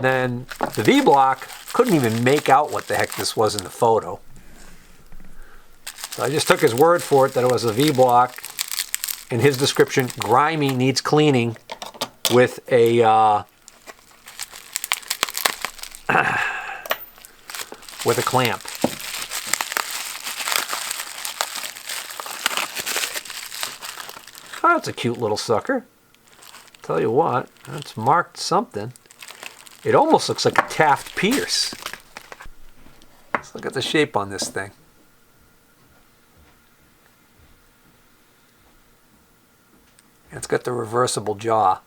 then the V-block couldn't even make out what the heck this was in the photo. So I just took his word for it that it was a V-block. In his description, grimy, needs cleaning with a clamp. Oh, that's a cute little sucker. Tell you what, that's marked something. It almost looks like a Taft Pierce. Let's look at the shape on this thing. It's got the reversible jaw.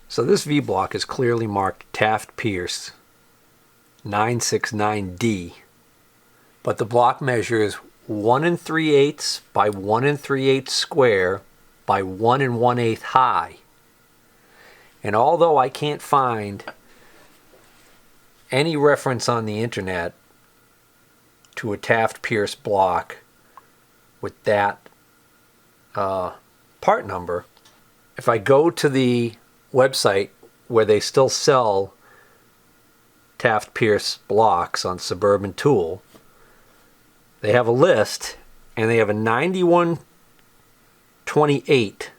So this V-block is clearly marked Taft Pierce 969D. But the block measures 1 3/8 by 1 3/8 square by 1 1/8 high. And although I can't find any reference on the internet to a Taft Pierce block with that part number, if I go to the website where they still sell Taft Pierce blocks on Suburban Tool, they have a list, and they have a 9128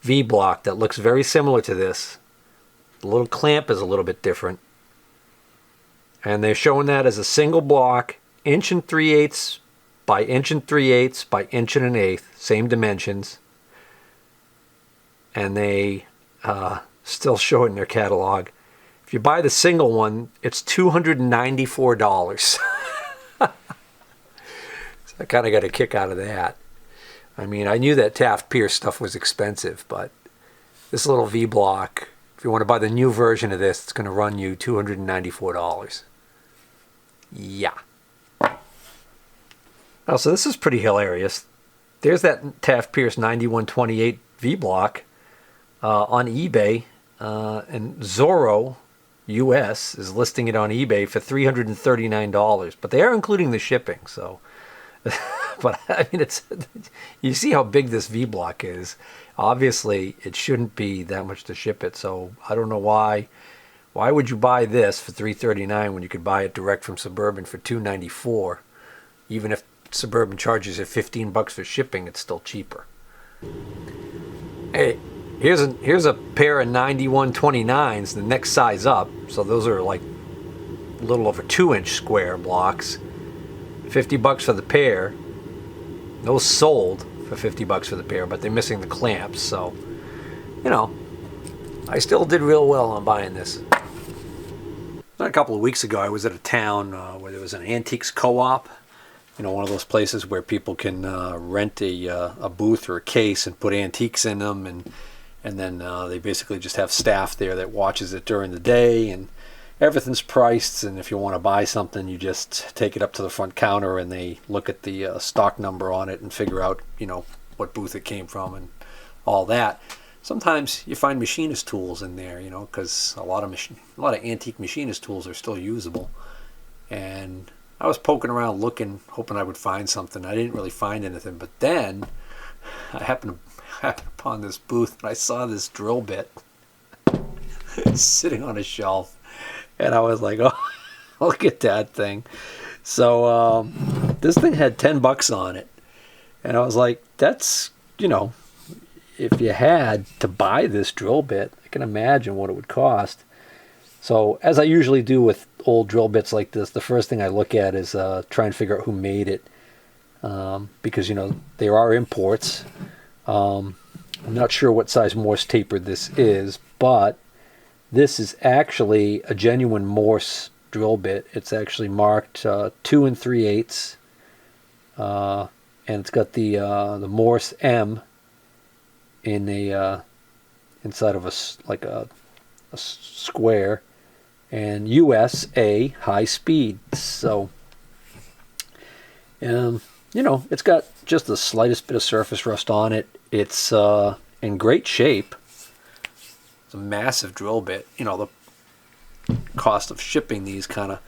V block that looks very similar to this. The little clamp is a little bit different. And they're showing that as a single block, 1 3/8 by 1 3/8 by 1 1/8, same dimensions. And they still show it in their catalog. If you buy the single one, it's $294. I kind of got a kick out of that. I mean, I knew that Taft Pierce stuff was expensive, but this little V-block, if you want to buy the new version of this, it's going to run you $294. Yeah. Oh, so this is pretty hilarious. There's that Taft Pierce 9128 V-block on eBay, and Zorro US is listing it on eBay for $339, but they are including the shipping, so... But I mean, you see how big this V-block is. Obviously, it shouldn't be that much to ship it. So I don't know why. Why would you buy this for $339 when you could buy it direct from Suburban for $294? Even if Suburban charges you $15 for shipping, it's still cheaper. Hey, here's a pair of 9129s, the next size up. So those are like a little over 2-inch square blocks. $50 for the pair. Those sold for $50 for the pair, but they're missing the clamps. So, you know, I still did real well on buying this. A couple of weeks ago, I was at a town where there was an antiques co-op. You know, one of those places where people can rent a booth or a case and put antiques in them, and then they basically just have staff there that watches it during the day, and everything's priced, and if you want to buy something, you just take it up to the front counter and they look at the stock number on it and figure out, you know, what booth it came from and all that. Sometimes you find machinist tools in there, you know, because a lot of antique machinist tools are still usable. And I was poking around looking, hoping I would find something. I didn't really find anything, but then I happened upon this booth and I saw this drill bit sitting on a shelf. And I was like, oh, look at that thing. So this thing had $10 on it. And I was like, that's, you know, if you had to buy this drill bit, I can imagine what it would cost. So as I usually do with old drill bits like this, the first thing I look at is try and figure out who made it. Because, you know, there are imports. I'm not sure what size Morse taper this is, but this is actually a genuine Morse drill bit. It's actually marked 2 3/8, and it's got the Morse M in a inside of a square, and USA high speed. So, you know, it's got just the slightest bit of surface rust on it. It's in great shape. It's a massive drill bit. You know, the cost of shipping these kind of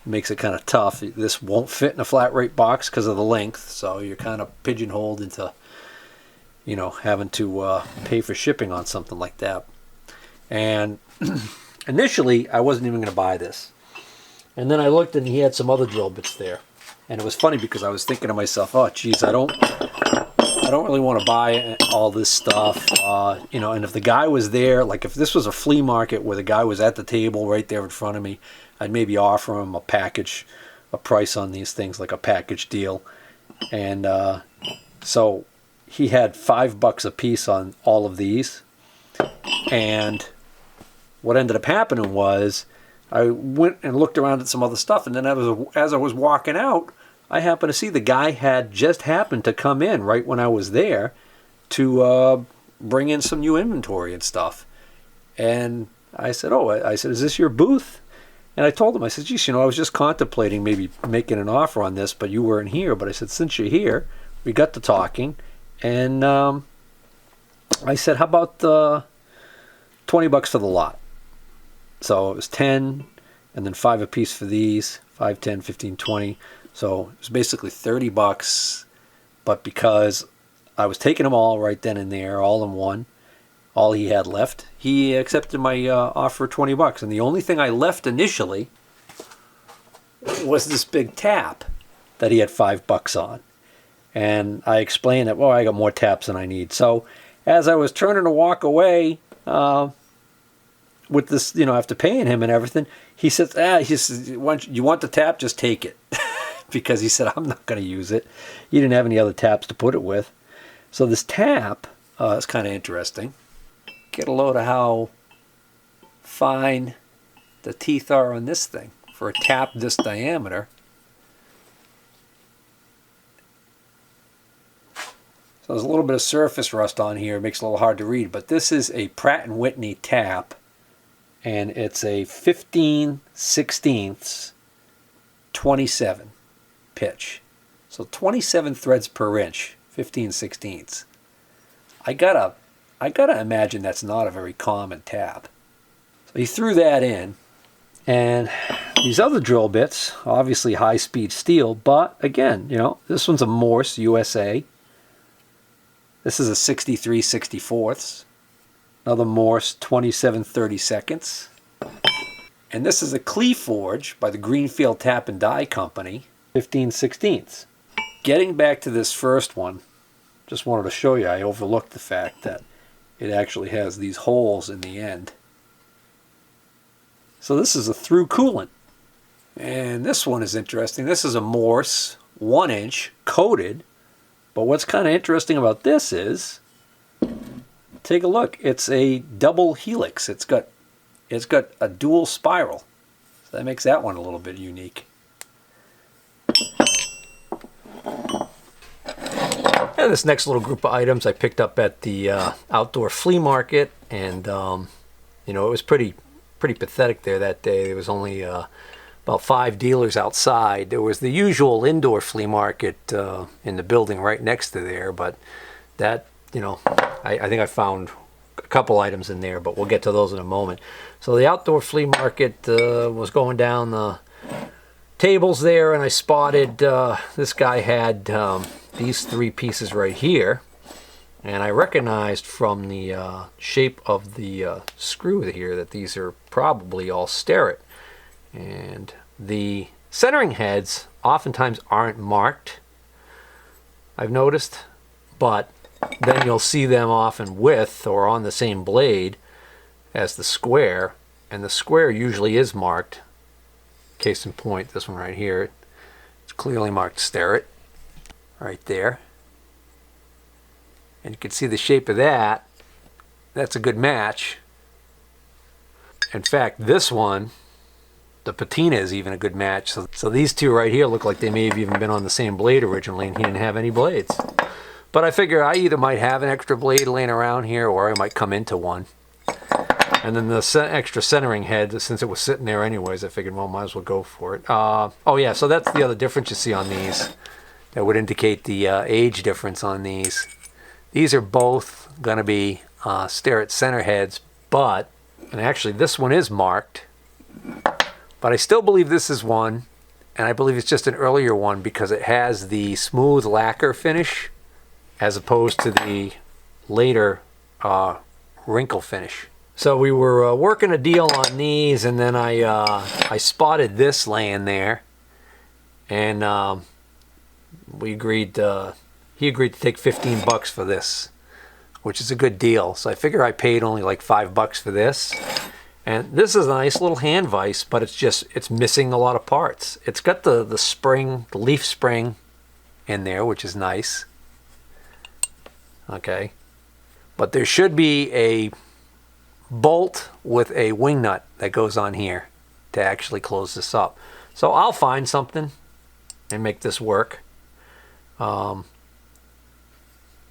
makes it kind of tough. This won't fit in a flat rate box because of the length, so you're kind of pigeonholed into you know, having to pay for shipping on something like that. And initially, I wasn't even going to buy this. And then I looked and he had some other drill bits there. And it was funny because I was thinking to myself, oh, geez, I don't really want to buy all this stuff. You know, and if the guy was there, like if this was a flea market where the guy was at the table right there in front of me, I'd maybe offer him a price on these things, like a package deal. And so he had $5 a piece on all of these. And what ended up happening was I went and looked around at some other stuff, and then as I was walking out, I happened to see the guy had just happened to come in right when I was there to bring in some new inventory and stuff. And I said, is this your booth? And I told him, I said, geez, you know, I was just contemplating maybe making an offer on this, but you weren't here. But I said, since you're here, we got to talking, and I said, how about $20 for the lot? So it was 10, and then 5 a piece for these, 5, 10, 15, 20. So it was basically $30, but because I was taking them all right then and there, all in one, all he had left, he accepted my offer for $20. And the only thing I left initially was this big tap that he had $5 on. And I explained that, well, I got more taps than I need. So as I was turning to walk away with this, you know, after paying him and everything, he says, you want the tap, just take it. Because he said, I'm not going to use it. He didn't have any other taps to put it with. So this tap is kind of interesting. Get a load of how fine the teeth are on this thing for a tap this diameter. So there's a little bit of surface rust on here. It makes it a little hard to read. But this is a Pratt and Whitney Tap. And it's a 15/16 27 pitch. So 27 threads per inch, 15/16. I gotta imagine that's not a very common tap. So he threw that in. And these other drill bits, obviously high-speed steel, but again, you know, this one's a Morse USA. This is a 63/64. Another Morse 27/32. And this is a Clee Forge by the Greenfield Tap and Die Company, 15/16. Getting back to this first one, just wanted to show you, I overlooked the fact that it actually has these holes in the end. So this is a through coolant. And this one is interesting. This is a Morse 1 inch coated. But what's kind of interesting about this is, take a look. It's a double helix. It's got a dual spiral. So that makes that one a little bit unique. And this next little group of items I picked up at the outdoor flea market, and you know, it was pretty pathetic there that day. There was only about 5 dealers outside. There was the usual indoor flea market in the building right next to there, but that, you know, I think I found a couple items in there, but we'll get to those in a moment. So the outdoor flea market was going down the tables there, and I spotted this guy had these 3 pieces right here, and I recognized from the shape of the screw here that these are probably all Starrett. And the centering heads oftentimes aren't marked, I've noticed, but then you'll see them often with or on the same blade as the square, and the square usually is marked. Case in point, this one right here, it's clearly marked Starrett right there. And you can see the shape of that. That's a good match. In fact, this one, the patina, is even a good match. So these two right here look like they may have even been on the same blade originally, and he didn't have any blades. But I figure I either might have an extra blade laying around here, or I might come into one. And then the extra centering head, since it was sitting there anyways, I figured, well, might as well go for it. Oh yeah, so that's the other difference you see on these. That would indicate the age difference on these. These are both going to be Starrett center heads, but, and actually this one is marked, but I still believe this is one, and I believe it's just an earlier one because it has the smooth lacquer finish as opposed to the later wrinkle finish. So we were working a deal on these, and then I spotted this laying there, and we agreed. He agreed to take $15 for this, which is a good deal. So I figure I paid only like $5 for this. And this is a nice little hand vise, but it's missing a lot of parts. It's got the spring, the leaf spring in there, which is nice. Okay. But there should be a bolt with a wing nut that goes on here to actually close this up. So I'll find something and make this work. Haven't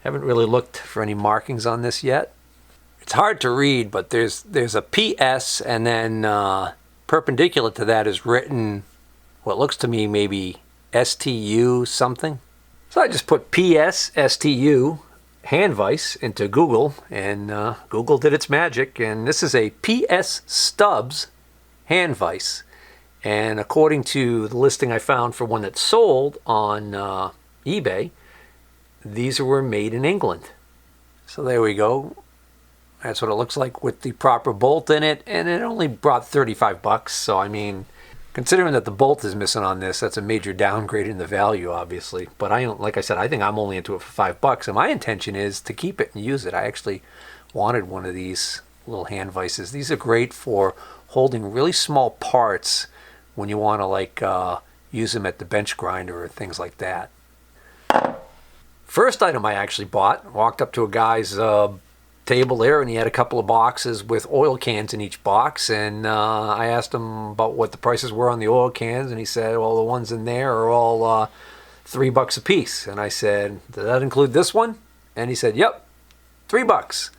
really looked for any markings on this yet. It's hard to read, but there's a PS, and then perpendicular to that is written what looks to me maybe STU something. So I just put PS STU hand vise into Google, and Google did its magic, and this is a PS Stubbs hand vise. And according to the listing I found for one that's sold on eBay, these were made in England. So there we go. That's what it looks like with the proper bolt in it, and it only brought $35. So I mean, considering that the bolt is missing on this, that's a major downgrade in the value, obviously. But like I said, I think I'm only into it for $5, and my intention is to keep it and use it. I actually wanted one of these little hand vises. These are great for holding really small parts when you want to like use them at the bench grinder or things like that. First item I actually bought, walked up to a guy's table there, and he had a couple of boxes with oil cans in each box, and I asked him about what the prices were on the oil cans, and he said, well, the ones in there are all $3 a piece. And I said, does that include this one? And he said, yep, $3.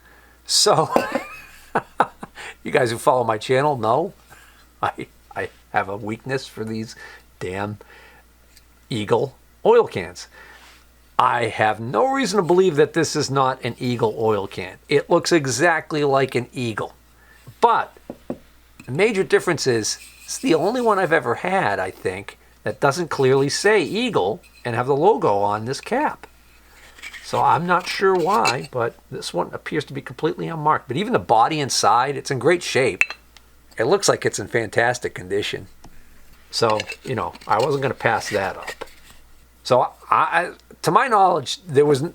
So you guys who follow my channel know I have a weakness for these damn Eagle oil cans. I have no reason to believe that this is not an Eagle oil can. It looks exactly like an Eagle. But the major difference is it's the only one I've ever had, I think, that doesn't clearly say Eagle and have the logo on this cap. So I'm not sure why, but this one appears to be completely unmarked. But even the body inside, it's in great shape. It looks like it's in fantastic condition. So, I wasn't going to pass that up. So to my knowledge, there wasn't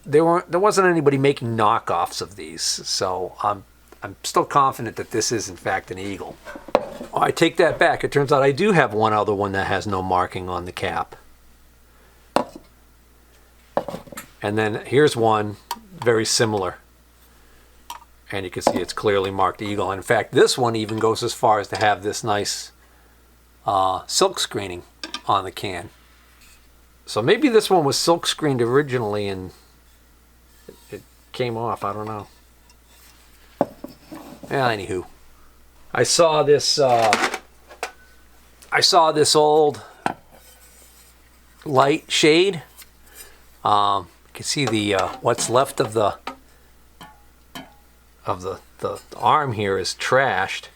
anybody making knockoffs of these. So I'm still confident that this is in fact an Eagle. Oh, I take that back. It turns out I do have one other one that has no marking on the cap. And then here's one very similar. And you can see it's clearly marked Eagle. And in fact, this one even goes as far as to have this nice silk screening on the can. So maybe this one was silk screened originally and it came off. I don't know. Yeah, anywho, I saw this old light shade. You can see the what's left of the arm here is trashed.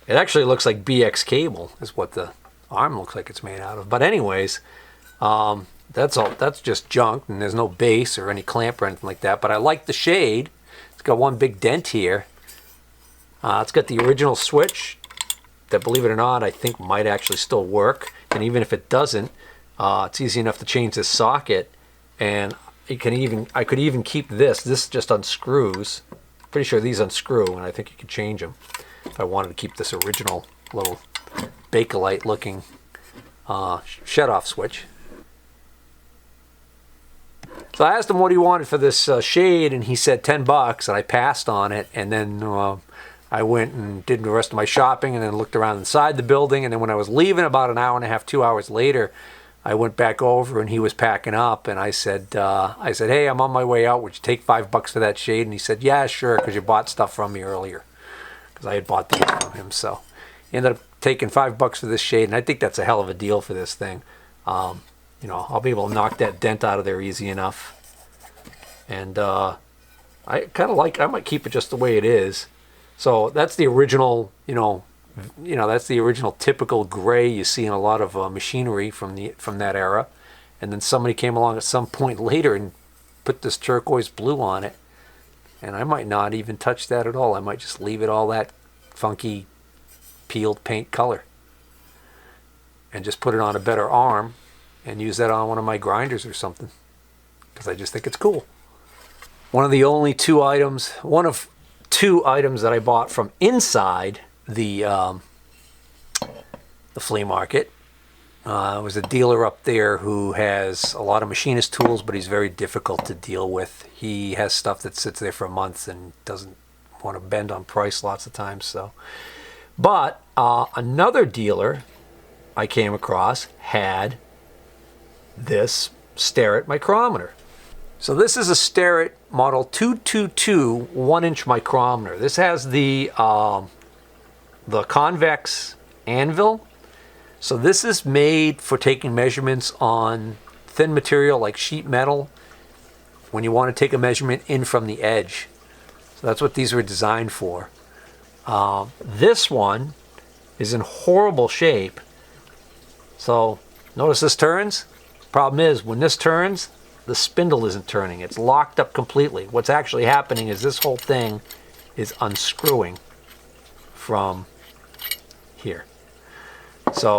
It actually looks like BX cable is what the arm looks like it's made out of. But anyways, that's just junk, and there's no base or any clamp or anything like that. But I like the shade. It's got one big dent here. It's got the original switch that, believe it or not, I think might actually still work. And even if it doesn't, it's easy enough to change this socket. And I could even keep this. This just unscrews. Pretty sure these unscrew, and I think you can change them if I wanted to keep this original little Bakelite looking shut-off switch. So I asked him what he wanted for this shade, and he said $10, and I passed on it. And then I went and did the rest of my shopping, and then looked around inside the building. And then when I was leaving, about an hour and a half, 2 hours later, I went back over, and he was packing up, and I said, hey, I'm on my way out. Would you take $5 for that shade? And he said, yeah, sure, because you bought stuff from me earlier, because I had bought these from him. So he ended up taking $5 for this shade, and I think that's a hell of a deal for this thing. I'll be able to knock that dent out of there easy enough. And I might keep it just the way it is. So that's the original, that's the original typical gray you see in a lot of machinery from that era. And then somebody came along at some point later and put this turquoise blue on it, and I might not even touch that at all. I might just leave it all that funky peeled paint color and just put it on a better arm and use that on one of my grinders or something, because I just think it's cool. One of two items that I bought from inside the flea market. Was a dealer up there who has a lot of machinist tools, but he's very difficult to deal with. He has stuff that sits there for months and doesn't want to bend on price lots of times. So, but another dealer I came across had this Starrett micrometer. So this is a Starrett model 222 1-inch micrometer. This has the convex anvil. So this is made for taking measurements on thin material like sheet metal when you want to take a measurement in from the edge. So that's what these were designed for. This one is in horrible shape. So notice this turns. Problem is, when this turns, the spindle isn't turning. It's locked up completely. What's actually happening is this whole thing is unscrewing from here. So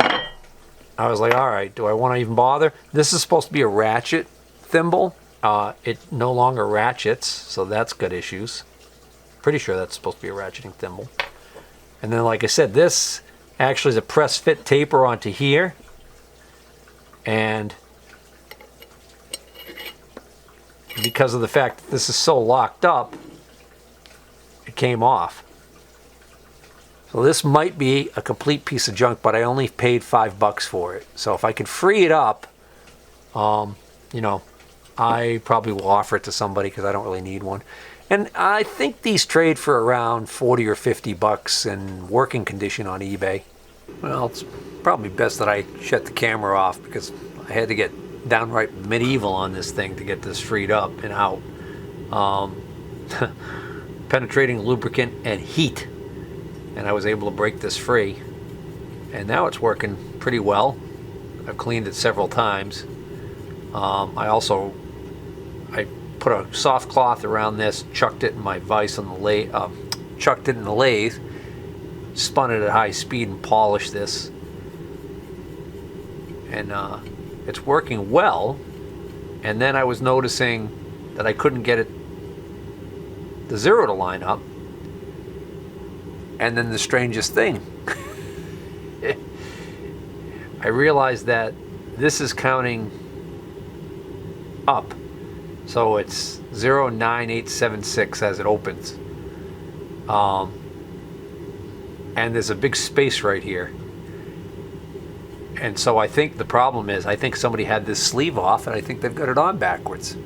I was like, all right, do I want to even bother? This is supposed to be a ratchet thimble. It no longer ratchets, so that's got issues. Pretty sure that's supposed to be a ratcheting thimble. And then, like I said, this actually is a press fit taper onto here. And because of the fact that this is so locked up, it came off. So this might be a complete piece of junk, but I only paid $5 for it. So if I can free it up, you know, I probably will offer it to somebody because I don't really need one. And I think these trade for around 40 or $50 in working condition on eBay. Well, it's probably best that I shut the camera off because I had to get downright medieval on this thing to get this freed up and out. Penetrating lubricant and heat. And I was able to break this free. And now it's working pretty well. I've cleaned it several times. I put a soft cloth around this, chucked it in my vise on the lathe, chucked it in the lathe, spun it at high speed and polished this. And it's working well. And then I was noticing that I couldn't get the zero to line up. And then the strangest thing, I realized that this is counting up. So it's 09876 as it opens. And there's a big space right here. And so I think the problem is, I think somebody had this sleeve off and I think they've got it on backwards.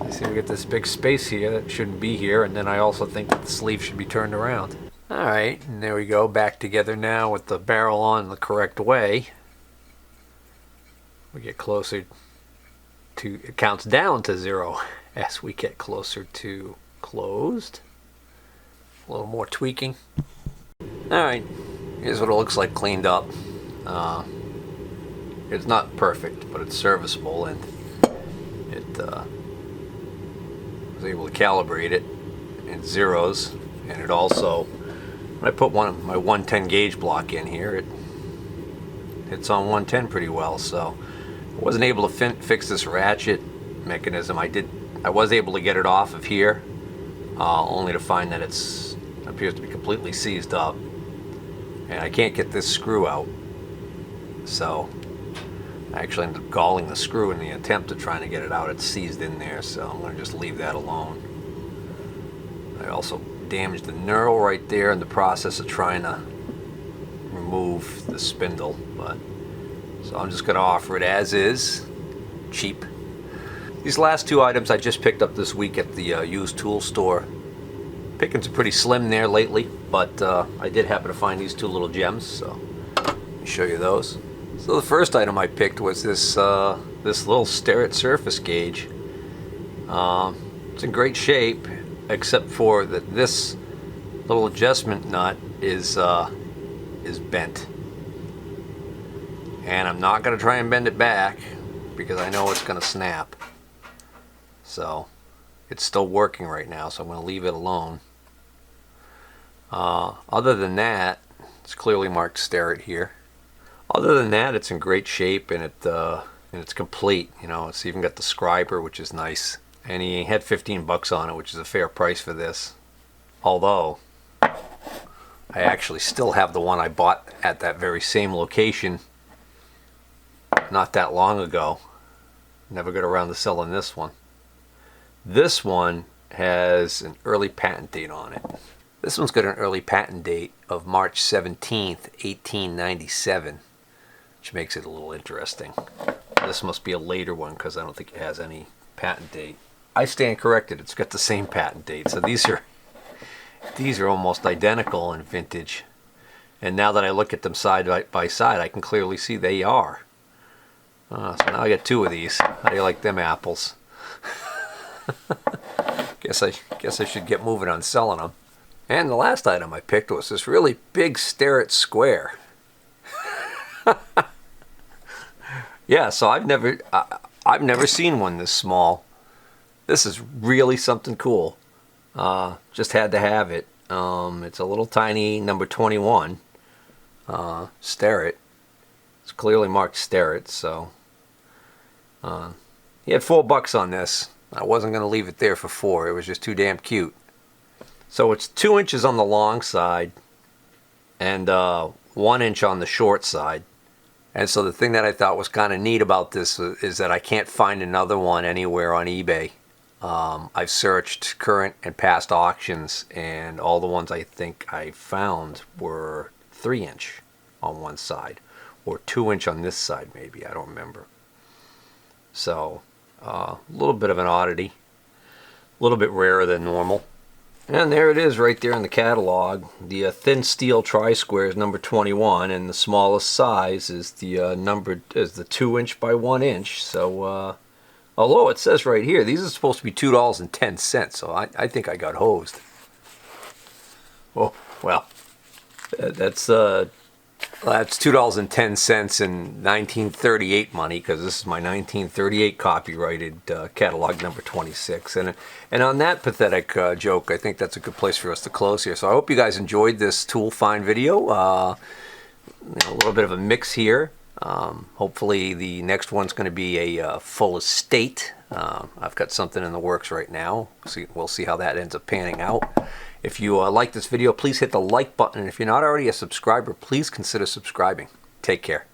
See, we get this big space here that shouldn't be here, and then I also think that the sleeve should be turned around. Alright, and there we go, back together now with the barrel on the correct way. We get closer to, it counts down to 0 as we get closer to closed. A little more tweaking. Alright, here's what it looks like cleaned up. It's not perfect, but it's serviceable, and it was able to calibrate it in zeros, and it also, when I put one of my 110 gauge block in here, it hits on 110 pretty well. So I wasn't able to fix this ratchet mechanism. I was able to get it off of here, only to find that it appears to be completely seized up, and I can't get this screw out. So I actually ended up galling the screw in the attempt to trying to get it out. It's seized in there, so I'm going to just leave that alone. I also damaged the knurl right there in the process of trying to remove the spindle, but so I'm just going to offer it as is, cheap. These last two items I just picked up this week at the used tool store. Pickings are pretty slim there lately, but I did happen to find these two little gems, so let me show you those. So the first item I picked was this little Starrett surface gauge. It's in great shape, except for that this little adjustment nut is bent. And I'm not going to try and bend it back because I know it's going to snap. So it's still working right now, so I'm going to leave it alone. Other than that, it's clearly marked Starrett here. Other than that, it's in great shape, and it's complete. You know, it's even got the scriber, which is nice. And he had 15 bucks on it, which is a fair price for this. Although, I actually still have the one I bought at that very same location not that long ago. Never got around to selling this one. This one has an early patent date on it. This one's got an early patent date of March 17th, 1897, which makes it a little interesting. This must be a later one because I don't think it has any patent date. I stand corrected. It's got the same patent date. So these are almost identical in vintage. And now that I look at them side by side, I can clearly see they are. So now I got two of these. How do you like them apples? Guess I should get moving on selling them. And the last item I picked was this really big Starrett square. Yeah, so I've never seen one this small. This is really something cool. Just had to have it. It's a little tiny number 21 Starrett. It's clearly marked Starrett, so he had $4 on this. I wasn't going to leave it there for $4. It was just too damn cute. So it's 2 inches on the long side and 1 inch on the short side. And so the thing that I thought was kind of neat about this is that I can't find another one anywhere on eBay. I've searched current and past auctions, and all the ones I think I found were 3 inch on one side, or 2 inch on this side maybe, I don't remember. So a little bit of an oddity, a little bit rarer than normal. And there it is right there in the catalog. The thin steel tri-square is number 21, and the smallest size is the 2 inch by 1 inch. So although it says right here, these are supposed to be $2.10, so I think I got hosed. Oh, well, that's $2.10 in 1938 money, because this is my 1938 copyrighted catalog number 26. And on that pathetic joke, I think that's a good place for us to close here. So I hope you guys enjoyed this tool find video. A little bit of a mix here. Hopefully the next one's going to be a full estate. I've got something in the works right now. We'll see how that ends up panning out. If you like this video, please hit the like button. And if you're not already a subscriber, please consider subscribing. Take care.